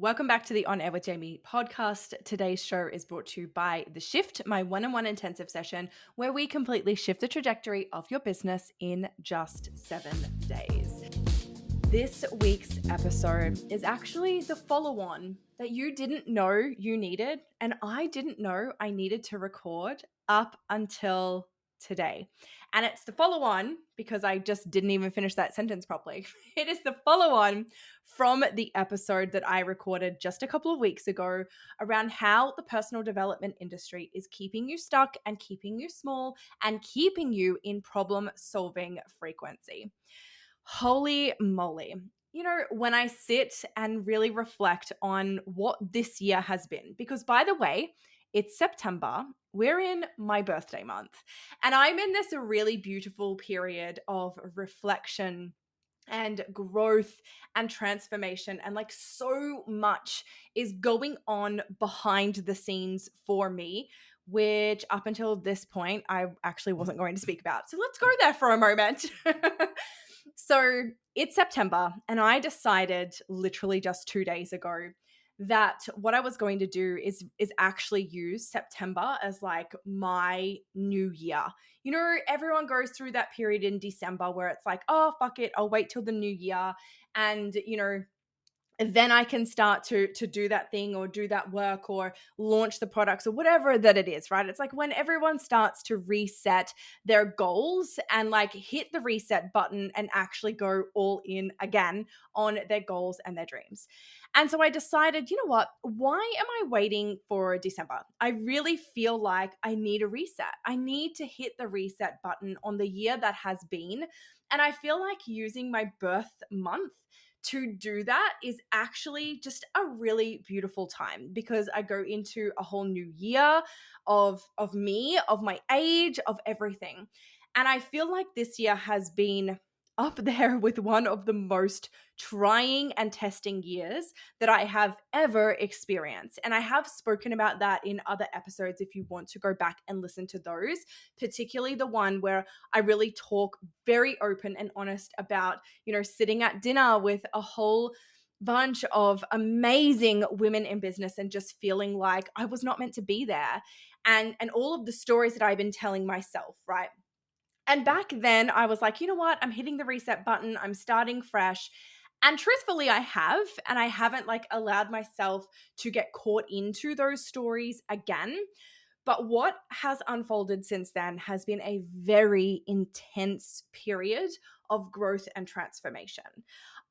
Welcome back to the On Air with Jamie podcast. Today's show is brought to you by The Shift, my one-on-one intensive session where we completely shift the trajectory of your business in just 7 days. This week's episode is actually the follow-on that you didn't know you needed, and I didn't know I needed to record up until today. And it's the follow-on because I just didn't even finish that sentence properly. It is the follow-on from the episode that I recorded just a couple of weeks ago around how the personal development industry is keeping you stuck and keeping you small and keeping you in problem-solving frequency. Holy moly. You know, when I sit and really reflect on what this year has been, because by the way, it's September, we're in my birthday month, and I'm in this really beautiful period of reflection and growth and transformation. And like so much is going on behind the scenes for me, which up until this point, I actually wasn't going to speak about. So let's go there for a moment. So it's September, and I decided literally just 2 days ago that what I was going to do is actually use September as like my new year. You know, everyone goes through that period in December where it's like, oh, fuck it, I'll wait till the new year. And, you know, then I can start to do that thing or do that work or launch the products or whatever that it is, right? It's like when everyone starts to reset their goals and like hit the reset button and actually go all in again on their goals and their dreams. And so I decided, you know what? Why am I waiting for December? I really feel like I need a reset. I need to hit the reset button on the year that has been. And I feel like using my birth month to do that is actually just a really beautiful time because I go into a whole new year of me, of my age, of everything. And I feel like this year has been up there with one of the most trying and testing years that I have ever experienced. And I have spoken about that in other episodes if you want to go back and listen to those, particularly the one where I really talk very open and honest about, you know, sitting at dinner with a whole bunch of amazing women in business and just feeling like I was not meant to be there. And all of the stories that I've been telling myself, right? And back then I was like, you know what? I'm hitting the reset button. I'm starting fresh. And truthfully, I have, and I haven't like allowed myself to get caught into those stories again. But what has unfolded since then has been a very intense period of growth and transformation.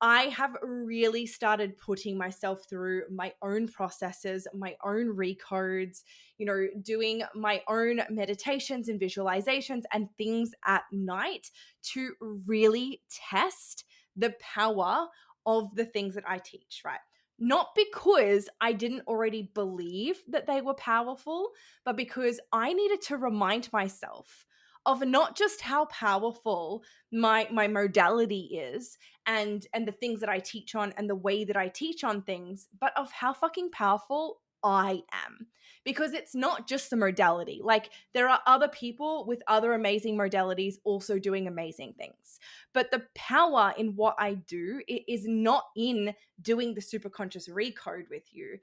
I have really started putting myself through my own processes, my own recodes, you know, doing my own meditations and visualizations and things at night to really test the power of the things that I teach, right? Not because I didn't already believe that they were powerful, but because I needed to remind myself of not just how powerful my modality is and the things that I teach on and the way that I teach on things, but of how fucking powerful I am. Because it's not just the modality. Like there are other people with other amazing modalities also doing amazing things. But the power in what I do is not in doing the superconscious recode with you.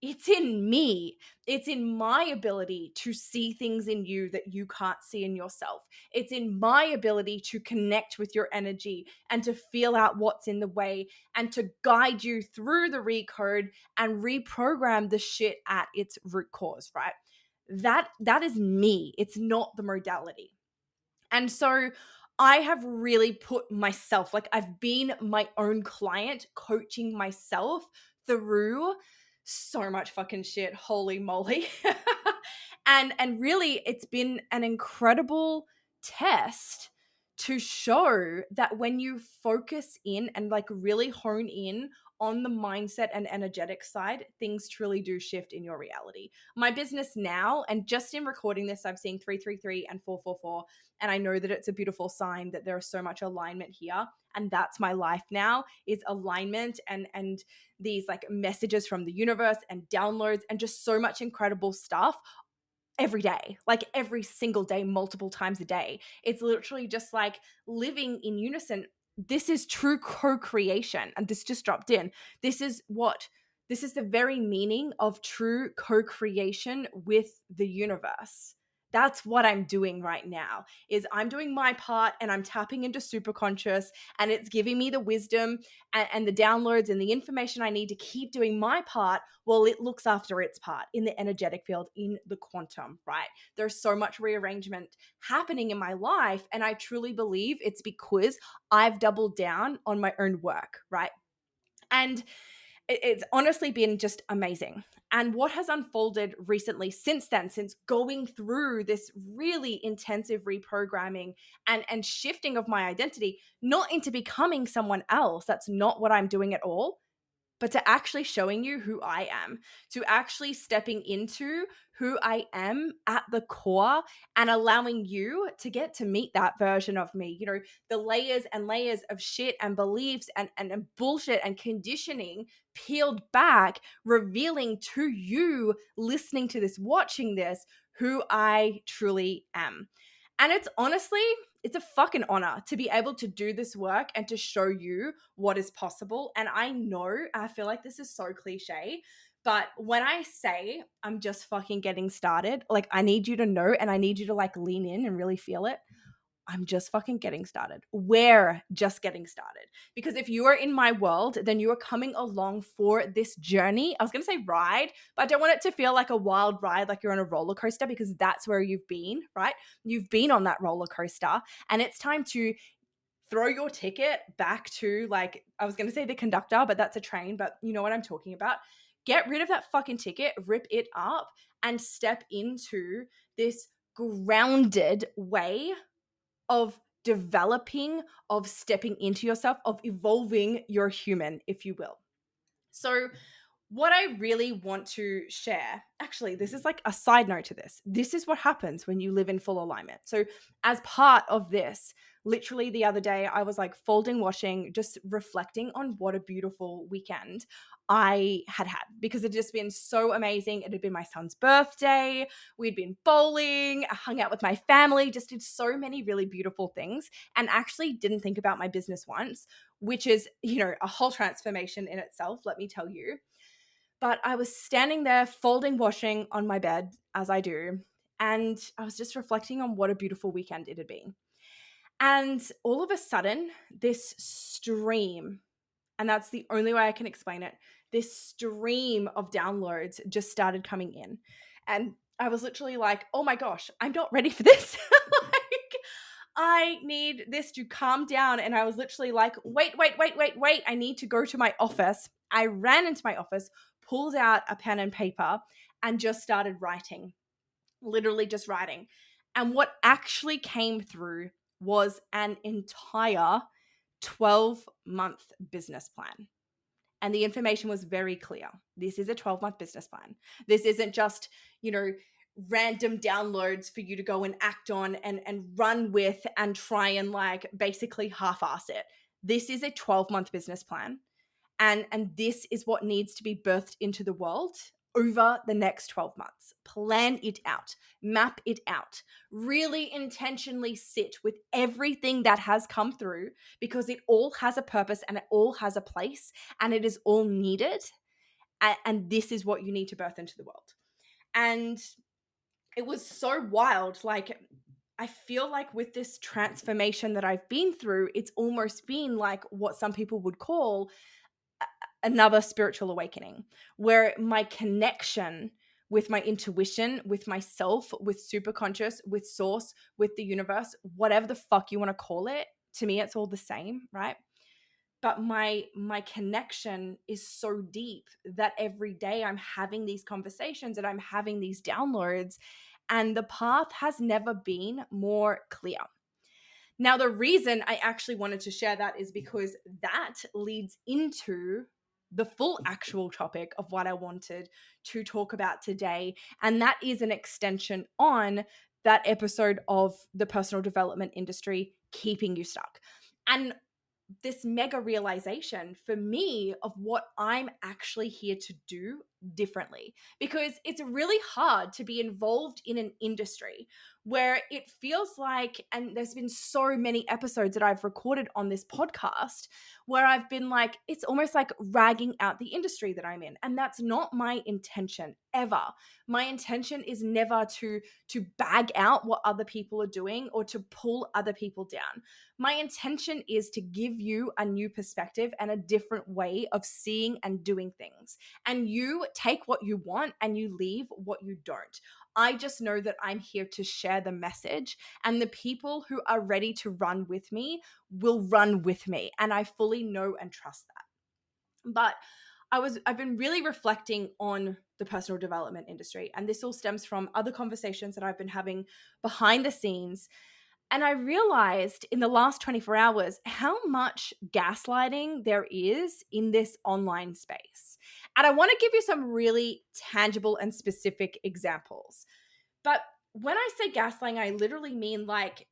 It's in me. It's in my ability to see things in you that you can't see in yourself. It's in my ability to connect with your energy and to feel out what's in the way and to guide you through the recode and reprogram the shit at its root cause, right? That is me. It's not the modality. And so I have really put myself, like I've been my own client, coaching myself through so much fucking shit. Holy moly. And really it's been an incredible test to show that when you focus in and like really hone in on the mindset and energetic side, things truly do shift in your reality. My business now, and just in recording this, I've seen 333 and 444, and I know that it's a beautiful sign that there is so much alignment here. And that's my life now, is alignment and these like messages from the universe and downloads and just so much incredible stuff every day, like every single day, multiple times a day. It's literally just like living in unison. This is true co-creation. And this just dropped in. This is what This is the very meaning of true co-creation with the universe. That's what I'm doing right now, is I'm doing my part and I'm tapping into superconscious, and it's giving me the wisdom and the downloads and the information I need to keep doing my part while it looks after its part in the energetic field, in the quantum, right? There's so much rearrangement happening in my life, and I truly believe it's because I've doubled down on my own work, right? And it's honestly been just amazing. And what has unfolded recently since then, since going through this really intensive reprogramming and shifting of my identity, not into becoming someone else, that's not what I'm doing at all, but to actually showing you who I am, to actually stepping into who I am at the core and allowing you to get to meet that version of me. You know, the layers and layers of shit and beliefs and bullshit and conditioning peeled back, revealing to you, listening to this, watching this, who I truly am. And it's honestly, it's a fucking honor to be able to do this work and to show you what is possible. And I know, I feel like this is so cliche, but when I say I'm just fucking getting started, like I need you to know and I need you to like lean in and really feel it. I'm just fucking getting started. We're just getting started. Because if you are in my world, then you are coming along for this journey. I was going to say ride, but I don't want it to feel like a wild ride, like you're on a roller coaster, because that's where you've been, right? You've been on that roller coaster, and it's time to throw your ticket back to, like, I was going to say the conductor, but that's a train, but you know what I'm talking about. Get rid of that fucking ticket, rip it up, and step into this grounded way of developing, of stepping into yourself, of evolving your human, if you will. So, what I really want to share, actually, this is like a side note to this. This is what happens when you live in full alignment. So, as part of this, literally the other day, I was like folding, washing, just reflecting on what a beautiful weekend I had because it had just been so amazing. It had been my son's birthday. We'd been bowling, I hung out with my family, just did so many really beautiful things, and actually didn't think about my business once, which is, you know, a whole transformation in itself, let me tell you. But I was standing there folding, washing on my bed, as I do, and I was just reflecting on what a beautiful weekend it had been. And all of a sudden, this stream, and that's the only way I can explain it, this stream of downloads just started coming in. And I was literally like, oh my gosh, I'm not ready for this. Like, I need this to calm down. And I was literally like, wait. I need to go to my office. I ran into my office, pulled out a pen and paper, and just started writing, literally just writing. And what actually came through was an entire 12-month business plan. And the information was very clear. This is a 12-month business plan. This isn't just, you know, random downloads for you to go and act on and run with and try and like basically half-ass it. This is a 12-month business plan. And this is what needs to be birthed into the world over the next 12 months. Plan it out, map it out, really intentionally sit with everything that has come through, because it all has a purpose and it all has a place and it is all needed. And this is what you need to birth into the world. And it was so wild. Like, I feel like with this transformation that I've been through, it's almost been like what some people would call another spiritual awakening, where my connection with my intuition, with myself, with superconscious, with source, with the universe, whatever the fuck you want to call it, to me it's all the same, right? But my connection is so deep that every day I'm having these conversations and I'm having these downloads, and the path has never been more clear. Now, the reason I actually wanted to share that is because that leads into the full actual topic of what I wanted to talk about today. And that is an extension on that episode of the personal development industry, keeping you stuck. And this mega realization for me of what I'm actually here to do differently, because it's really hard to be involved in an industry where it feels like, and there's been so many episodes that I've recorded on this podcast where I've been like, it's almost like ragging out the industry that I'm in. And that's not my intention ever. My intention is never to bag out what other people are doing or to pull other people down. My intention is to give you a new perspective and a different way of seeing and doing things. And you take what you want and you leave what you don't. I just know that I'm here to share the message, and the people who are ready to run with me will run with me. And I fully know and trust that. But I've been really reflecting on the personal development industry, and this all stems from other conversations that I've been having behind the scenes. And I realized in the last 24 hours how much gaslighting there is in this online space. And I want to give you some really tangible and specific examples. But when I say gaslighting, I literally mean like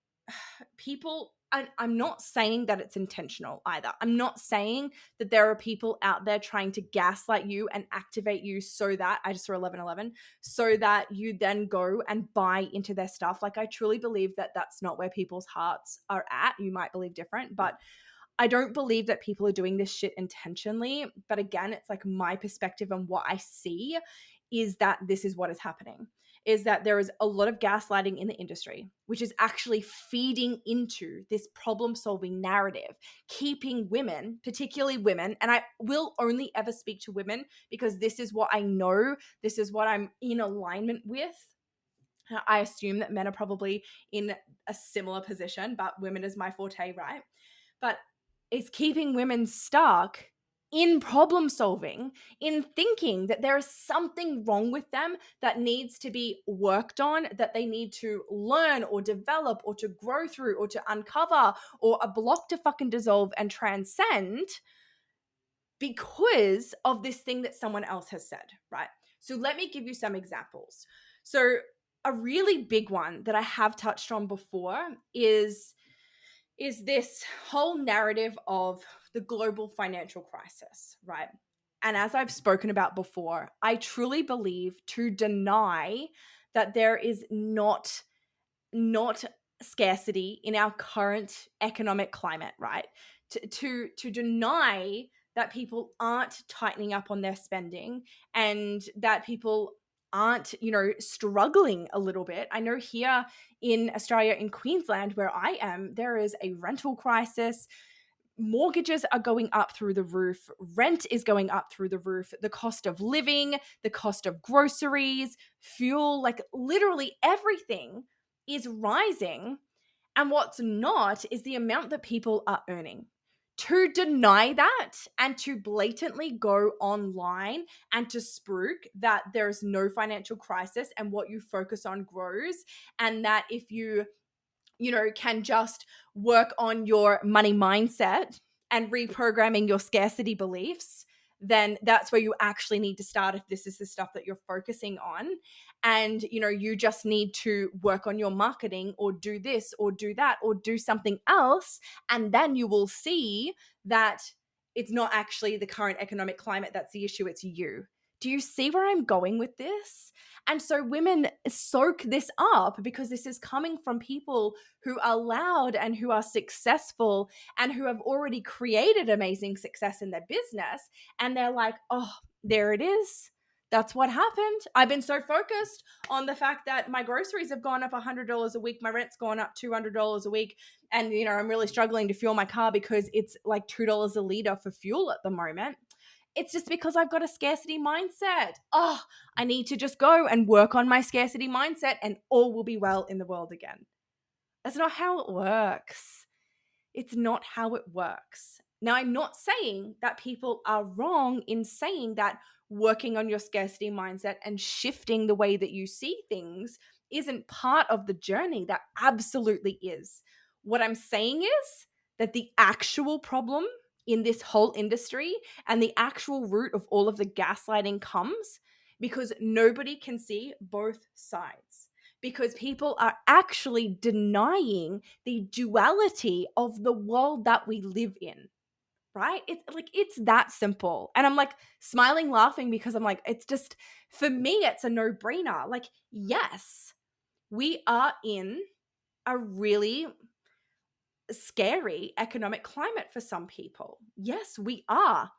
people, I'm not saying that it's intentional either. I'm not saying that there are people out there trying to gaslight you and activate you so that, I just saw 1111, so that you then go and buy into their stuff. Like, I truly believe that that's not where people's hearts are at. You might believe different, but I don't believe that people are doing this shit intentionally. But again, it's like my perspective and what I see is that this is what is happening, is that there is a lot of gaslighting in the industry, which is actually feeding into this problem-solving narrative, keeping women, particularly women, and I will only ever speak to women because this is what I know, this is what I'm in alignment with. I assume that men are probably in a similar position, but women is my forte, right? But it's keeping women stuck in problem solving, in thinking that there is something wrong with them that needs to be worked on, that they need to learn or develop or to grow through or to uncover, or a block to fucking dissolve and transcend because of this thing that someone else has said, right? So let me give you some examples. So a really big one that I have touched on before is this whole narrative of the global financial crisis, right? And as I've spoken about before, I truly believe to deny that there is not scarcity in our current economic climate, right? To deny that people aren't tightening up on their spending and that people aren't, struggling a little bit. I know here in Australia, in Queensland, where I am, there is a rental crisis. Mortgages are going up through the roof. Rent is going up through the roof. The cost of living, the cost of groceries, fuel, like literally everything is rising. And what's not is the amount that people are earning. To deny that and to blatantly go online and to spruik that there's no financial crisis and what you focus on grows, and that if you can just work on your money mindset and reprogramming your scarcity beliefs, then that's where you actually need to start if this is the stuff that you're focusing on. And, you just need to work on your marketing or do this or do that or do something else. And then you will see that it's not actually the current economic climate that's the issue, it's you. Do you see where I'm going with this? And so women soak this up because this is coming from people who are loud and who are successful and who have already created amazing success in their business. And they're like, oh, there it is. That's what happened. I've been so focused on the fact that my groceries have gone up $100 a week. My rent's gone up $200 a week. And, I'm really struggling to fuel my car because it's like $2 a liter for fuel at the moment. It's just because I've got a scarcity mindset. Oh, I need to just go and work on my scarcity mindset and all will be well in the world again. That's not how it works. It's not how it works. Now, I'm not saying that people are wrong in saying that working on your scarcity mindset and shifting the way that you see things isn't part of the journey. That absolutely is. What I'm saying is that the actual problem in this whole industry and the actual root of all of the gaslighting comes because nobody can see both sides. Because people are actually denying the duality of the world that we live in. right? It's that simple. And I'm like smiling, laughing because I'm like, it's just, for me, it's a no-brainer. Like, yes, we are in a really scary economic climate for some people. Yes, we are.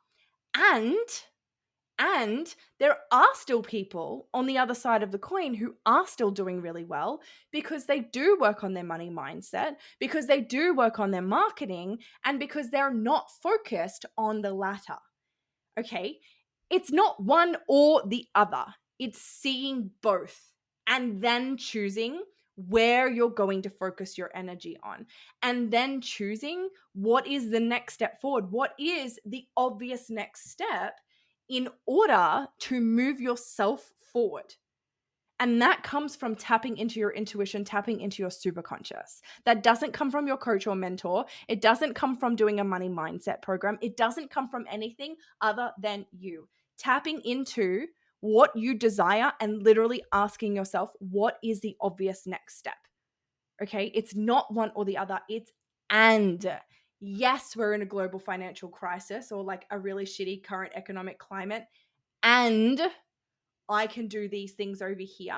And there are still people on the other side of the coin who are still doing really well because they do work on their money mindset, because they do work on their marketing, and because they're not focused on the latter. Okay? It's not one or the other. It's seeing both and then choosing where you're going to focus your energy on, and then choosing what is the next step forward. What is the obvious next step in order to move yourself forward? And that comes from tapping into your intuition, tapping into your superconscious. That doesn't come from your coach or mentor. It doesn't come from doing a money mindset program. It doesn't come from anything other than you. Tapping into what you desire and literally asking yourself, what is the obvious next step? Okay, it's not one or the other. It's and. Yes, we're in a global financial crisis or like a really shitty current economic climate. And I can do these things over here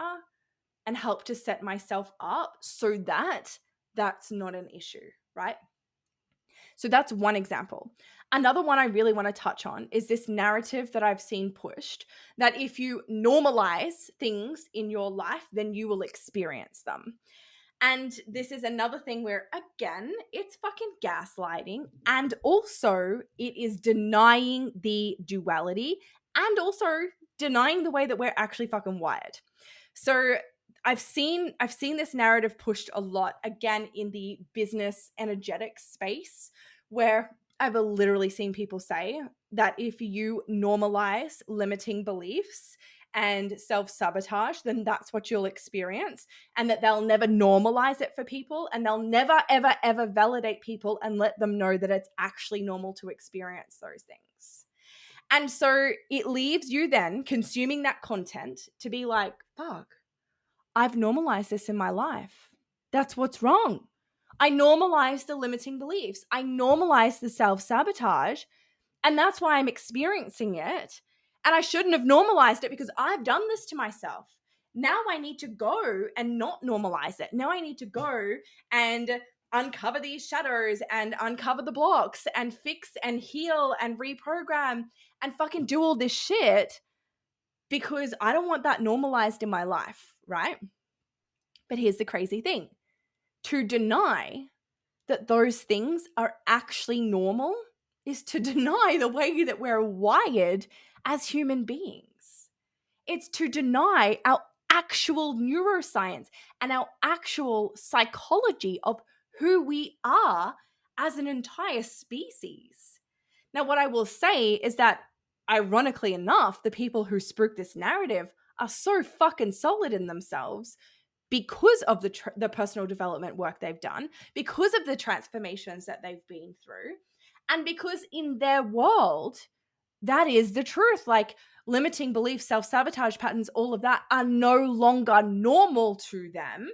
and help to set myself up so that that's not an issue, right? So that's one example. Another one I really want to touch on is this narrative that I've seen pushed that if you normalize things in your life, then you will experience them. And this is another thing where, again, it's fucking gaslighting. And also, it is denying the duality and also denying the way that we're actually fucking wired. So I've seen this narrative pushed a lot, again, in the business energetic space, where I've literally seen people say that if you normalize limiting beliefs and self-sabotage, then that's what you'll experience, and that they'll never normalize it for people, and they'll never, ever, ever validate people and let them know that it's actually normal to experience those things. And so it leaves you then consuming that content to be like, fuck, I've normalized this in my life. That's what's wrong. I normalized the limiting beliefs. I normalized the self-sabotage, and that's why I'm experiencing it. And I shouldn't have normalized it because I've done this to myself. Now I need to go and not normalize it. Now I need to go and uncover these shadows and uncover the blocks and fix and heal and reprogram and fucking do all this shit because I don't want that normalized in my life, right? But here's the crazy thing. To deny that those things are actually normal is to deny the way that we're wired as human beings. It's to deny our actual neuroscience and our actual psychology of who we are as an entire species. Now, what I will say is that, ironically enough, the people who spook this narrative are so fucking solid in themselves because of the personal development work they've done, because of the transformations that they've been through, and because in their world, that is the truth. Like limiting beliefs, self-sabotage patterns, all of that are no longer normal to them.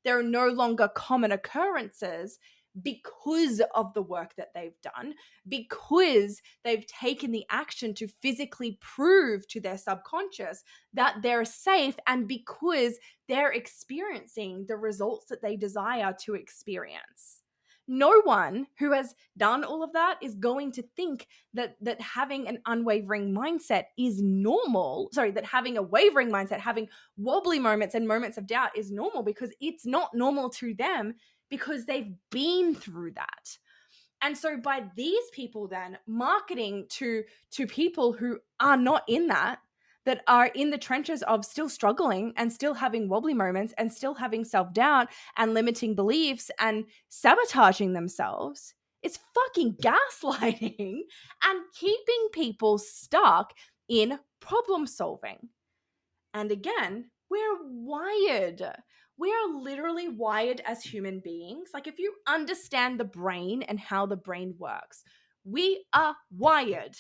They're no longer common occurrences because of the work that they've done, because they've taken the action to physically prove to their subconscious that they're safe, and because they're experiencing the results that they desire to experience. No one who has done all of that is going to think that having an unwavering mindset is normal. Sorry, that having a wavering mindset, having wobbly moments and moments of doubt is normal, because it's not normal to them because they've been through that. And so by these people then marketing to people who are not in that are in the trenches of still struggling and still having wobbly moments and still having self-doubt and limiting beliefs and sabotaging themselves, it's fucking gaslighting and keeping people stuck in problem solving. And again, we're wired. We are literally wired as human beings. Like if you understand the brain and how the brain works, we are wired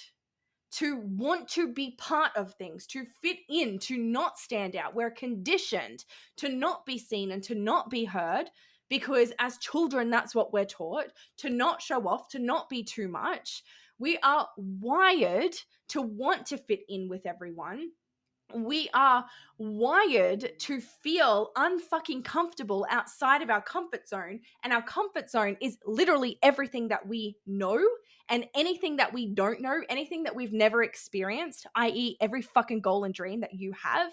to want to be part of things, to fit in, to not stand out. We're conditioned to not be seen and to not be heard, because as children, that's what we're taught, to not show off, to not be too much. We are wired to want to fit in with everyone. We are wired to feel unfucking comfortable outside of our comfort zone. And our comfort zone is literally everything that we know, and anything that we don't know, anything that we've never experienced, i.e., every fucking goal and dream that you have,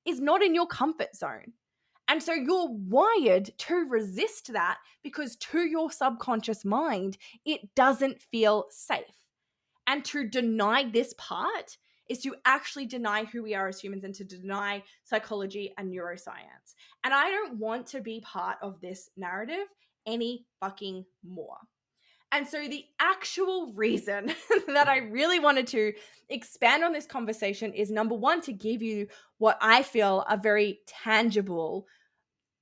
is not in your comfort zone. And so you're wired to resist that because to your subconscious mind, it doesn't feel safe. And to deny this part is to actually deny who we are as humans and to deny psychology and neuroscience. And I don't want to be part of this narrative any fucking more. And so the actual reason that I really wanted to expand on this conversation is, number one, to give you what I feel are very tangible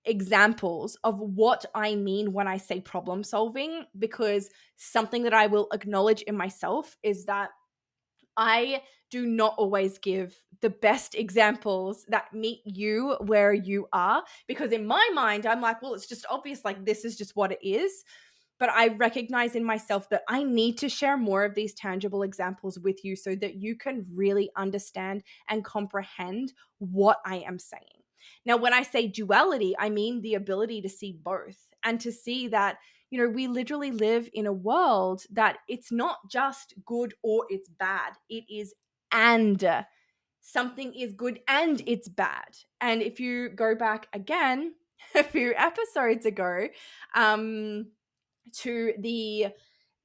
examples of what I mean when I say problem solving, because something that I will acknowledge in myself is that I do not always give the best examples that meet you where you are, because in my mind, I'm like, well, it's just obvious, like this is just what it is. But I recognize in myself that I need to share more of these tangible examples with you so that you can really understand and comprehend what I am saying. Now, when I say duality, I mean the ability to see both and to see that, we literally live in a world that it's not just good or it's bad. It is and something is good and it's bad. And if you go back again a few episodes ago,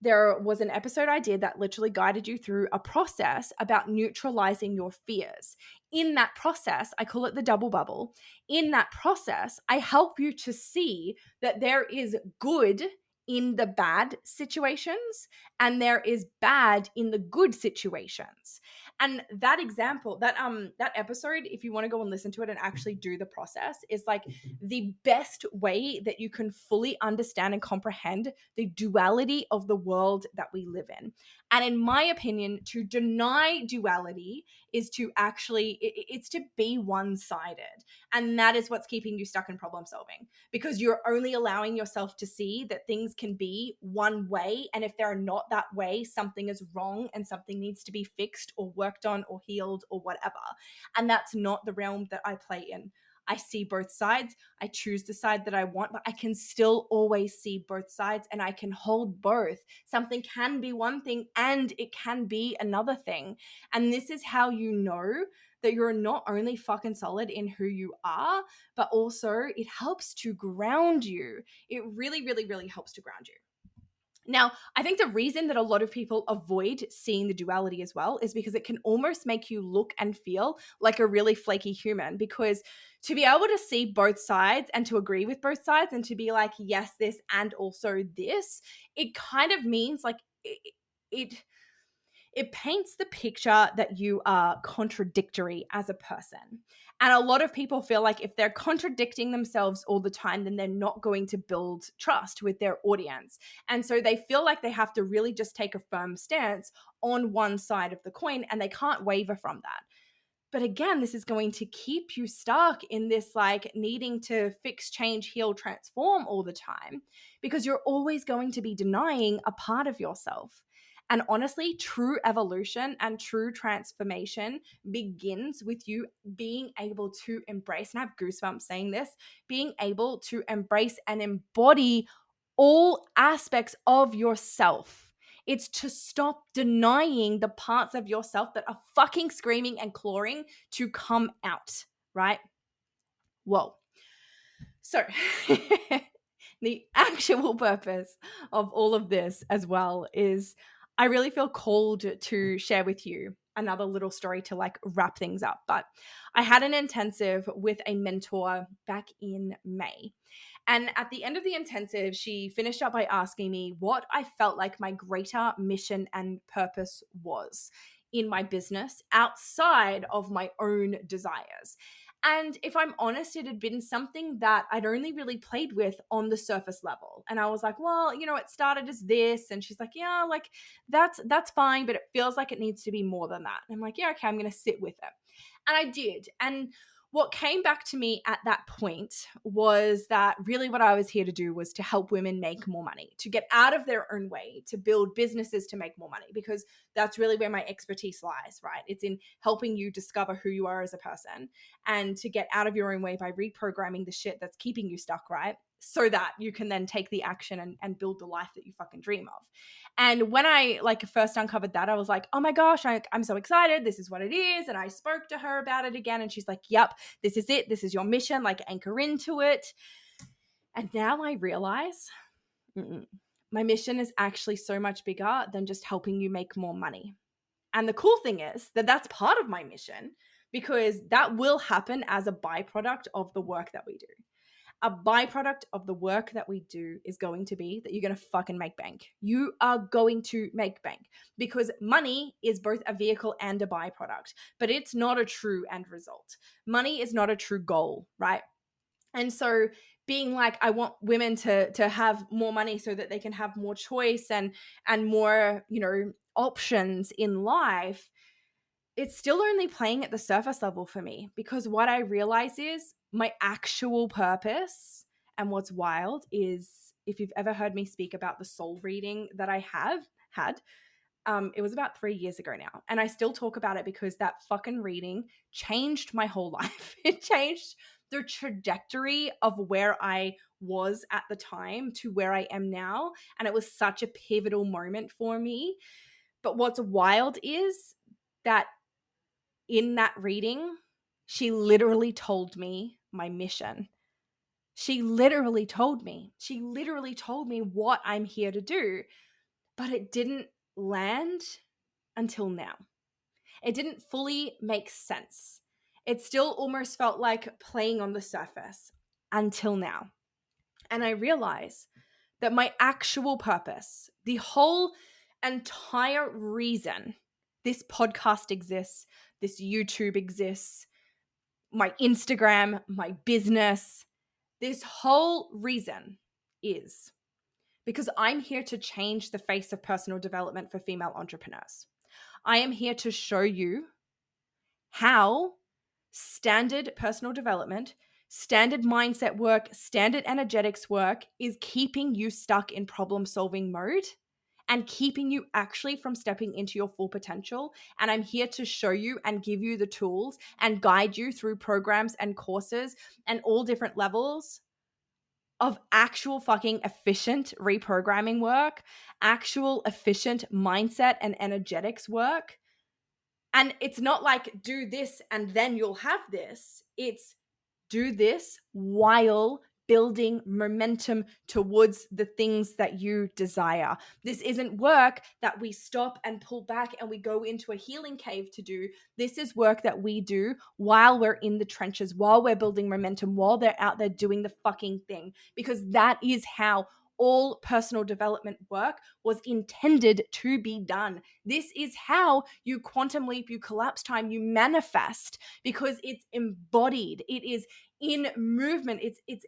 there was an episode I did that literally guided you through a process about neutralizing your fears. In that process, I call it the double bubble. In that process, I help you to see that there is good in the bad situations and there is bad in the good situations. And that example, that episode, if you want to go and listen to it and actually do the process, is like the best way that you can fully understand and comprehend the duality of the world that we live in. And in my opinion, to deny duality is to actually, it's to be one-sided. And that is what's keeping you stuck in problem solving, because you're only allowing yourself to see that things can be one way. And if they're not that way, something is wrong and something needs to be fixed or worked on or healed or whatever. And that's not the realm that I play in. I see both sides. I choose the side that I want, but I can still always see both sides and I can hold both. Something can be one thing and it can be another thing. And this is how you know that you're not only fucking solid in who you are, but also it helps to ground you. It really, really, really helps to ground you. Now, I think the reason that a lot of people avoid seeing the duality as well is because it can almost make you look and feel like a really flaky human, because to be able to see both sides and to agree with both sides and to be like, yes, this and also this, it kind of means like it paints the picture that you are contradictory as a person. And a lot of people feel like if they're contradicting themselves all the time, then they're not going to build trust with their audience. And so they feel like they have to really just take a firm stance on one side of the coin and they can't waver from that. But again, this is going to keep you stuck in this like needing to fix, change, heal, transform all the time, because you're always going to be denying a part of yourself. And honestly, true evolution and true transformation begins with you being able to embrace, and I have goosebumps saying this, being able to embrace and embody all aspects of yourself. It's to stop denying the parts of yourself that are fucking screaming and clawing to come out, right? Whoa. So the actual purpose of all of this as well is I really feel called to share with you another little story to like wrap things up. But I had an intensive with a mentor back in May. And at the end of the intensive, she finished up by asking me what I felt like my greater mission and purpose was in my business outside of my own desires. And if I'm honest, it had been something that I'd only really played with on the surface level. And I was like, well, it started as this. And she's like, yeah, like that's fine, but it feels like it needs to be more than that. And I'm like, yeah, okay, I'm going to sit with it. And I did. And what came back to me at that point was that really what I was here to do was to help women make more money, to get out of their own way, to build businesses to make more money, because that's really where my expertise lies, right? It's in helping you discover who you are as a person and to get out of your own way by reprogramming the shit that's keeping you stuck, right? So that you can then take the action and build the life that you fucking dream of. And when I first uncovered that, I was like, oh my gosh, I'm so excited. This is what it is. And I spoke to her about it again. And she's like, yep, this is it. This is your mission. Anchor into it. And now I realize my mission is actually so much bigger than just helping you make more money. And the cool thing is that that's part of my mission, because that will happen as a byproduct of the work that we do. A byproduct of the work that we do is going to be that you're going to fucking make bank. You are going to make bank, because money is both a vehicle and a byproduct, but it's not a true end result. Money is not a true goal, right? And so being like, I want women to have more money so that they can have more choice and more, options in life, it's still only playing at the surface level for me, because what I realize is my actual purpose, and what's wild is, if you've ever heard me speak about the soul reading that I have had, it was about 3 years ago now. And I still talk about it because that fucking reading changed my whole life. It changed the trajectory of where I was at the time to where I am now. And it was such a pivotal moment for me. But what's wild is that in that reading, she literally told me my mission. She literally told me what I'm here to do, but it didn't land until now. It didn't fully make sense. It still almost felt like playing on the surface until now. And I realized that my actual purpose, the whole entire reason this podcast exists, this YouTube exists, my Instagram, my business, this whole reason is because I'm here to change the face of personal development for female entrepreneurs. I am here to show you how standard personal development, standard mindset work, standard energetics work is keeping you stuck in problem-solving mode and keeping you actually from stepping into your full potential. And I'm here to show you and give you the tools and guide you through programs and courses and all different levels of actual fucking efficient reprogramming work, actual efficient mindset and energetics work. And it's not like do this and then you'll have this. It's do this while building momentum towards the things that you desire. This isn't work that we stop and pull back and we go into a healing cave to do. This is work that we do while we're in the trenches, while we're building momentum, while they're out there doing the fucking thing, because that is how all personal development work was intended to be done. This is how you quantum leap, you collapse time, you manifest, because it's embodied. It is in movement. It's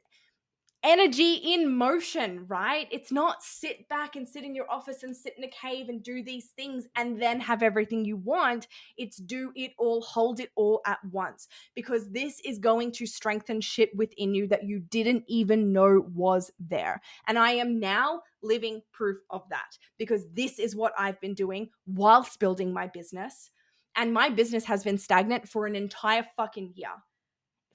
energy in motion, right? It's not sit back and sit in your office and sit in a cave and do these things and then have everything you want. It's do it all, hold it all at once, because this is going to strengthen shit within you that you didn't even know was there. And I am now living proof of that, because this is what I've been doing whilst building my business. And my business has been stagnant for an entire fucking year.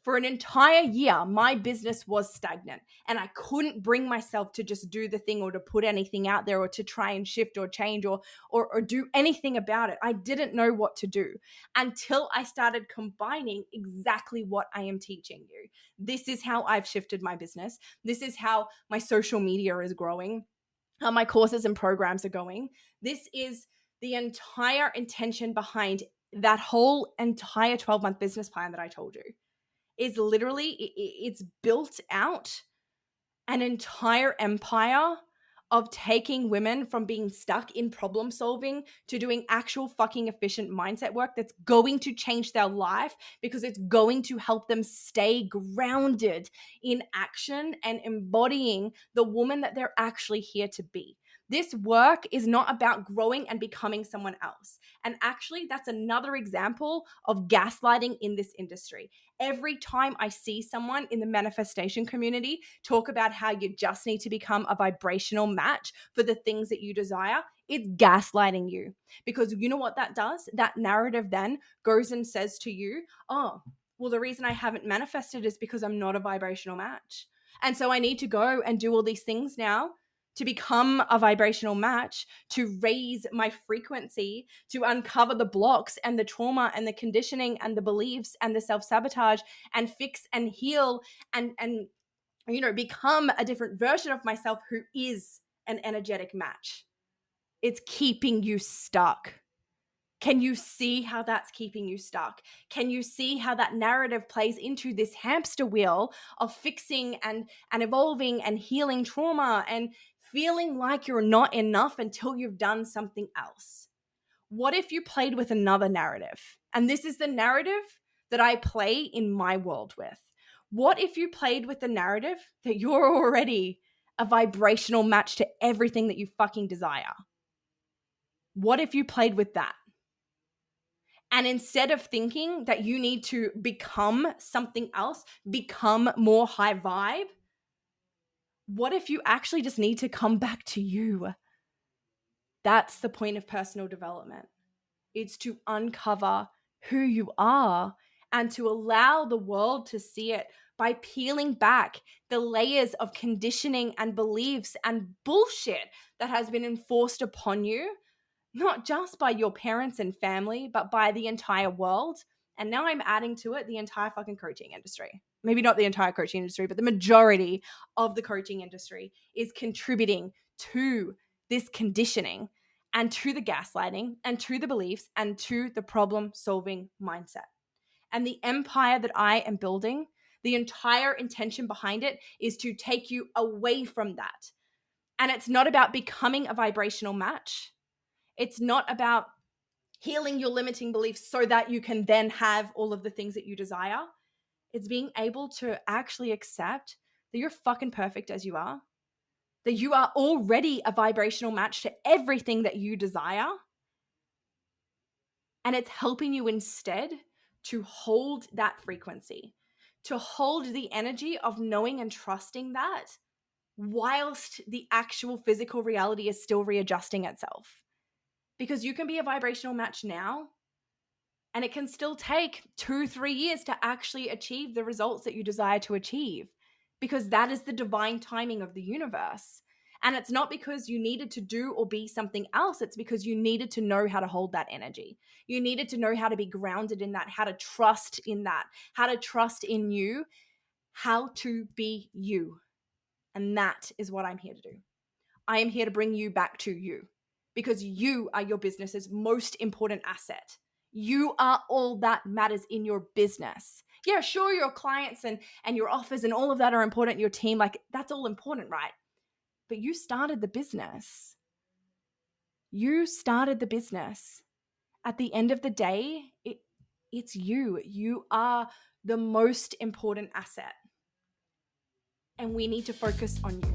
For an entire year, my business was stagnant, and I couldn't bring myself to just do the thing or to put anything out there or to try and shift or change or do anything about it. I didn't know what to do until I started combining exactly what I am teaching you. This is how I've shifted my business. This is how my social media is growing, how my courses and programs are going. This is the entire intention behind that whole entire 12-month business plan that I told you. Is literally, it's built out an entire empire of taking women from being stuck in problem solving to doing actual fucking efficient mindset work that's going to change their life, because it's going to help them stay grounded in action and embodying the woman that they're actually here to be. This work is not about growing and becoming someone else. And actually, that's another example of gaslighting in this industry. Every time I see someone in the manifestation community talk about how you just need to become a vibrational match for the things that you desire, it's gaslighting you. Because you know what that does? That narrative then goes and says to you, oh, well, the reason I haven't manifested is because I'm not a vibrational match. And so I need to go and do all these things now to become a vibrational match, to raise my frequency, to uncover the blocks and the trauma and the conditioning and the beliefs and the self-sabotage and fix and heal and become a different version of myself who is an energetic match. It's keeping you stuck. Can you see how that's keeping you stuck? Can you see how that narrative plays into this hamster wheel of fixing and evolving and healing trauma and feeling like you're not enough until you've done something else? What if you played with another narrative? And this is the narrative that I play in my world with. What if you played with the narrative that you're already a vibrational match to everything that you fucking desire? What if you played with that? And instead of thinking that you need to become something else, become more high vibe, what if you actually just need to come back to you? That's the point of personal development. It's to uncover who you are and to allow the world to see it by peeling back the layers of conditioning and beliefs and bullshit that has been enforced upon you, not just by your parents and family, but by the entire world. And now I'm adding to it the entire fucking coaching industry. Maybe not the entire coaching industry, but the majority of the coaching industry is contributing to this conditioning and to the gaslighting and to the beliefs and to the problem-solving mindset. And the empire that I am building, the entire intention behind it is to take you away from that. And it's not about becoming a vibrational match. It's not about healing your limiting beliefs so that you can then have all of the things that you desire. It's being able to actually accept that you're fucking perfect as you are, that you are already a vibrational match to everything that you desire. And it's helping you instead to hold that frequency, to hold the energy of knowing and trusting that whilst the actual physical reality is still readjusting itself. Because you can be a vibrational match now, and it can still take 2-3 years to actually achieve the results that you desire to achieve, because that is the divine timing of the universe. And it's not because you needed to do or be something else. It's because you needed to know how to hold that energy. You needed to know how to be grounded in that, how to trust in that, how to trust in you, how to be you. And that is what I'm here to do. I am here to bring you back to you, because you are your business's most important asset. You are all that matters in your business. Yeah, sure, your clients and your offers and all of that are important, your team, like that's all important, right? But you started the business. You started the business. At the end of the day, it's you. You are the most important asset. And we need to focus on you.